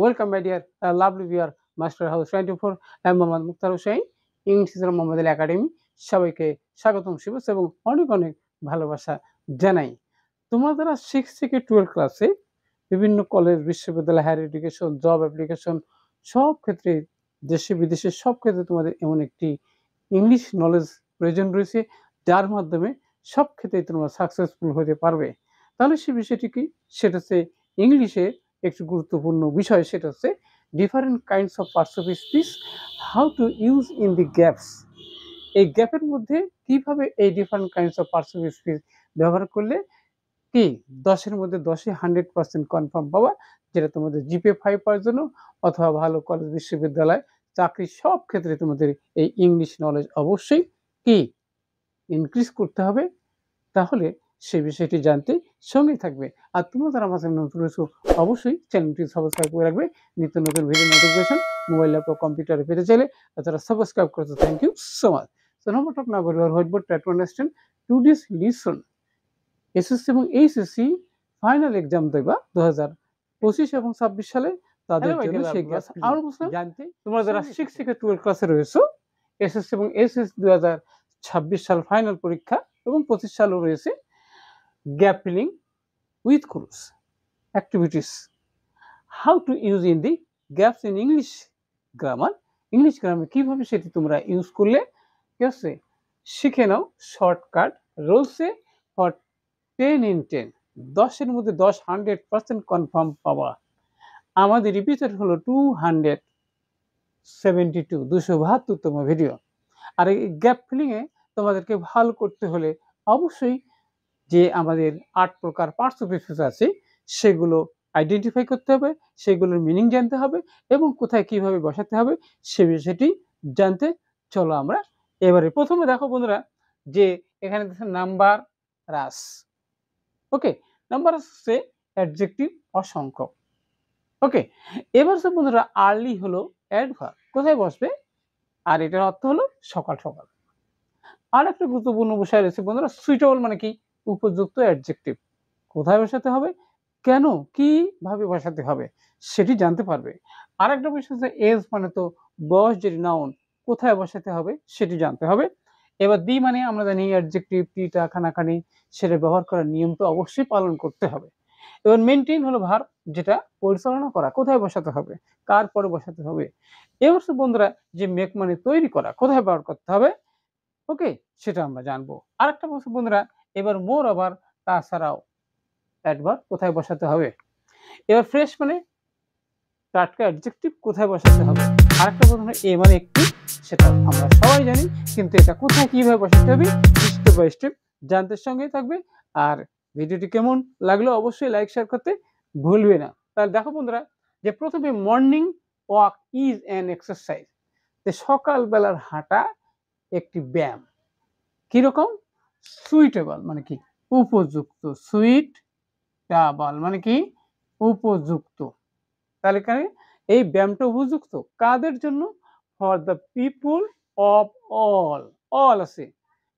welcome my dear lovely viewer Master House 24 আমি Mohammad Muktar Hossain English teacher Mohammad Ali academy সবাইকে স্বাগতম শুভেচ্ছা এবং অনেক অনেক ভালোবাসা জানাই। তোমরা যারা 6 থেকে 12 ক্লাসে বিভিন্ন কলেজ বিশ্ববিদ্যালয় হায়ার এডুকেশন জব অ্যাপ্লিকেশন সব ক্ষেত্রে দেশে বিদেশে সব ক্ষেত্রে তোমাদের এমন একটি ইংলিশ নলেজ প্রয়োজন রয়েছে যার মাধ্যমে সব ক্ষেত্রে তোমরা সাকসেসফুল হতে পারবে। তাহলে সেই বিষয়টি কি, সেটা হচ্ছে ইংলিশে একটি গুরুত্বপূর্ণ বিষয়, সেটা হচ্ছে different kinds of parts of speech, how to use in the gaps. এই গ্যাপের মধ্যে কিভাবে এই different kinds of parts of speech ব্যবহার করলে কি 10-এর মধ্যে 10-এ 100% কনফার্ম পাওয়া, যেটা তোমাদের জিপিএ 5 পাওয়ার জন্য অথবা ভালো কলেজ বিশ্ববিদ্যালয় চাকরি সব ক্ষেত্রে তোমাদের এই ইংলিশ নলেজ অবশ্যই কি ইনক্রিজ করতে হবে। তাহলে সেই বিষয়টি জানতে সঙ্গে থাকবে। আর তোমরা যারা আমার চ্যানেলে নতুন রয়েছো অবশ্যই চ্যানেলটি সাবস্ক্রাইব করে রাখবে নিত্য নতুন ভিডিও নোটিফিকেশন মোবাইল ল্যাপটপ কম্পিউটারে পেতে চাইলে যারা সাবস্ক্রাইব করেছো thank you so much. So now talk now your whiteboard try to understand today's lesson. SSC এবং এইচএসসি ফাইনাল এক্সাম দেবা 2025 এবং 26 সালে তাদের জন্য সেই ক্লাস আরো বুঝলাম জানতে তোমরা যারা 6 থেকে 12 ক্লাসে রয়েছো এসএসসি এবং এইচএসসি 2026 সাল ফাইনাল পরীক্ষা এবং 25 সালও রয়েছে gap filling with clues activities, how to use in the gaps in English grammar. English grammar কিভাবে সেটি তোমরা ইউজ করলে ঠিক আছে শিখে নাও। শর্টকাট রুলসে ফর 10 in 10, 10-এর মধ্যে 10 100% কনফার্ম পাওয়া। আমাদের রিপিটেড হলো 272তম ভিডিও। আর এই গ্যাপ ফিলিংয়ে তোমাদেরকে ভালো করতে হলে অবশ্যই যে আমাদের 8 প্রকার পার্টস অফ স্পিচ আছে সেগুলো আইডেন্টিফাই করতে হবে, সেগুলোর মিনিং জানতে হবে এবং কোথায় কিভাবে বসাতে হবে সে বিষয়টি জানতে চলো আমরা এবারে প্রথমে দেখো বন্ধুরা যে এখানে নাম্বার রাস। ওকে, নাম্বার হচ্ছে অ্যাডজেক্টিভ অসংখ্য। ওকে, এবার হচ্ছে বন্ধুরা আর্লি হলো অ্যাডভার্ব, কোথায় বসবে আর এটার অর্থ হলো সকাল সকাল। আর একটা গুরুত্বপূর্ণ বিষয় রয়েছে বন্ধুরা সুইটেবল মানে কি উপযুক্ত অ্যাডজেক্টিভ, কোথায় বসাতে হবে কেন কিভাবে বসাতে হবে সেটি জানতে পারবে। আর একটা বিষয় হচ্ছে এজ মানে তো বয়স, যেটি নাউন কোথায় বসাতে হবে সেটি জানতে হবে। এবার দি মানে আমরা জানি অ্যাডজেক্টিভ টিটা খানাখানি সেটা ব্যবহার করার নিয়ম তো অবশ্যই পালন করতে হবে। এবার মেনটেন হলো ভার্ব, যেটা পরিচালনা করা, কোথায় বসাতে হবে কার পরে বসাতে হবে। এবার বন্ধুরা যে মেক মানে তৈরি করা, কোথায় ব্যবহার করতে হবে ওকে সেটা আমরা জানবো। আরেকটা বলছি বন্ধুরা এবার মোর আবার তাছাড়াও অ্যাডভার্ব কোথায় বসাতে হবে। এবার ফ্রেশ মানে টাটকা অ্যাডজেক্টিভ কোথায় বসাতে হবে। আরেকটা বন্ধুরা এ মানে একটি, সেটা আমরা সবাই জানি কিন্তু এটা কোথায় কিভাবে বসাতে হবে স্টেপ বাই স্টেপ জানতে সঙ্গে থাকবে। আর ভিডিওটি কেমন লাগলো অবশ্যই লাইক শেয়ার করতে ভুলবে না। তাহলে দেখো বন্ধুরা যে প্রথমে morning walk is an exercise, যে সকালবেলার হাঁটা একটি ব্যায়াম। কিরকম সুইটেবল মানে কি উপযুক্ত, সুইটেবল মানে কি উপযুক্ত। তাহলে এই ব্যায়ামটা উপযুক্ত কাদের জন্য, for the people of all. All আছে,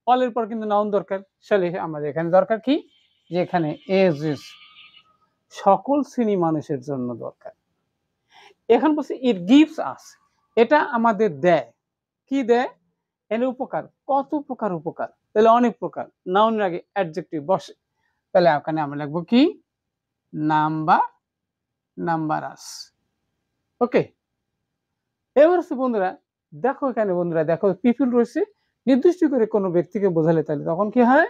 অলের পর কিন্তু নাউন দরকার, তাহলে আমাদের এখানে দরকার কি যে এখানে এজেস সকল শ্রেণী মানুষের জন্য দরকার। এখন বলছে ইট গিভস আস, এটা আমাদের দেয়, কি দেয় এর উপকার, কত প্রকার উপকার, তাহলে অনেক প্রকার। নাউনের আগে অ্যাডজেক্টিভ বসে, তাহলে এখানে আমরা লিখবো কি নাম্বারাস। ওকে, এবার হচ্ছে বন্ধুরা দেখো এখানে বন্ধুরা দেখো পিপল রয়েছে, নির্দিষ্ট করে কোনো ব্যক্তিকে বোঝালে তাহলে তখন কি হয়,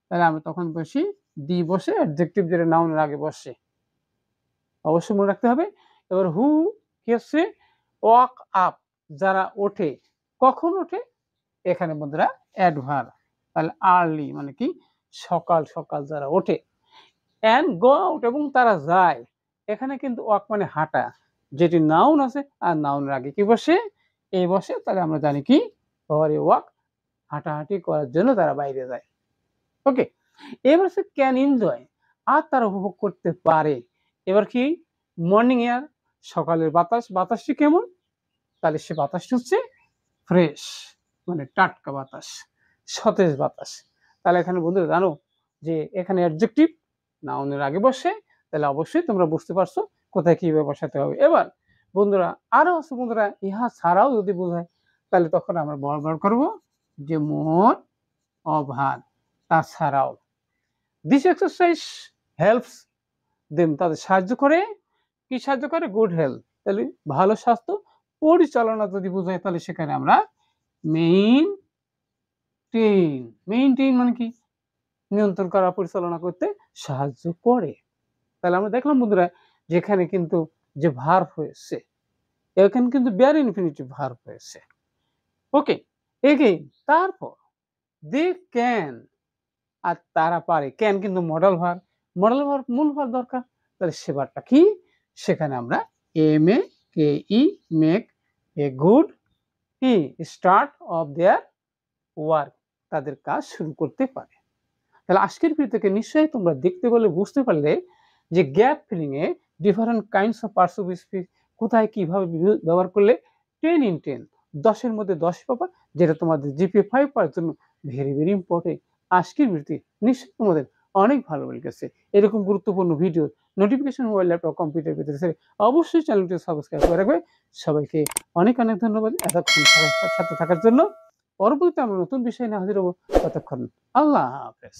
তাহলে আমি তখন বসি দি বসে অ্যাডজেক্টিভ যেটা নাউনের আগে বসে অবশ্যই মনে রাখতে হবে। এবার হু কি হচ্ছে ওয়াক আপ, যারা ওঠে, কখন ওঠে এখানে বন্ধুরা অ্যাডভার্ব, তাহলে আর্লি মানে কি সকাল সকাল যারা ওঠে। অ্যান্ড গো আউট এবং তারা যায়, এখানে কিন্তু ওয়াক মানে হাঁটা, যেটি নাউন আছে আর নাউনের আগে কি বসে এই বসে, তাহলে আমরা জানি কি ওভারে ওয়াক হাঁটাহাঁটি করার জন্য তারা বাইরে যায়। ওকে, এবার হচ্ছে ক্যান এনজয়, আর তারা উপভোগ করতে পারে। এবার কি মর্নিং এয়ার সকালের বাতাস, বাতাসটি কেমন, তাহলে সে বাতাসটি হচ্ছে ফ্রেশ মানে টাটকা বাতাস, সতেজ বাতাস। তাহলে এখানে বন্ধুরা জানো যে এখানে অ্যাডজেক্টিভ নাউনের আগে বসে, তাহলে অবশ্যই তোমরা বুঝতে পারছো কোথায় কিভাবে বসাতে হবে। এবার বন্ধুরা আরো আছে বন্ধুরা, ইহা ছাড়াও যদি বোঝায় তাহলে তখন আমরা ব্যবহার করব যে মোর ওভার, তাছাড়াও। দিস এক্সারসাইজ হেল্পস দেম, তাদের সাহায্য করে, কি সাহায্য করে? Good health. তাহলে ভালো স্বাস্থ্য পরিচালনা যদি বোঝায় তাহলে সেখানে আমরা মেইনটেইন, মেইনটেইন মানে কি? নিয়ন্ত্রণ করা, পরিচালনা করতে সাহায্য করে। তাহলে আমরা দেখলাম বন্ধুরা যেখানে কিন্তু যে ভার্ব হয়েছে, এখানে কিন্তু বেয়ার ইনফিনিটিভ ভার্ব হয়েছে। ওকে, এগেইন তারপর দে ক্যান, আর তারা পারে। ক্যান কিন্তু মডেল ভার্ব, মডেল ভার্ব মূল ভার্ব দরকার। তাহলে সে ভার্বটা কি? সেখানে আমরা MAKE, মেক এ গুড কি স্টার্ট অফ দেয়ার ওয়ার্ক, তাদের কাজ শুরু করতে পারে। তাহলে আজকের ভিডিও থেকে নিশ্চয়ই তোমরা দেখতে পেলে, বুঝতে পারলে যে gap filling a different kinds of parts of speech কোথায় কিভাবে ব্যবহার করলে 10 in 10, 10 এর মধ্যে 10 পাবা, যেটা তোমাদের জিপিএ 5 পাওয়ার জন্য ভেরি ভেরি ইম্পর্টেন্ট। আজকের ভিডিওটি নিশ্চয়ই তোমাদের অনেক ভালো লেগেছে। এরকম গুরুত্বপূর্ণ video notification mobile, laptop, computer পেতে অবশ্যই চ্যানেলটি সাবস্ক্রাইব করে রাখবে। সবাইকে অনেক অনেক ধন্যবাদ এতক্ষণ সাথে থাকার জন্য। পরবর্তীতে আমরা নতুন বিষয় নিয়ে হাজির হব। ততক্ষণ আল্লাহ হাফেজ।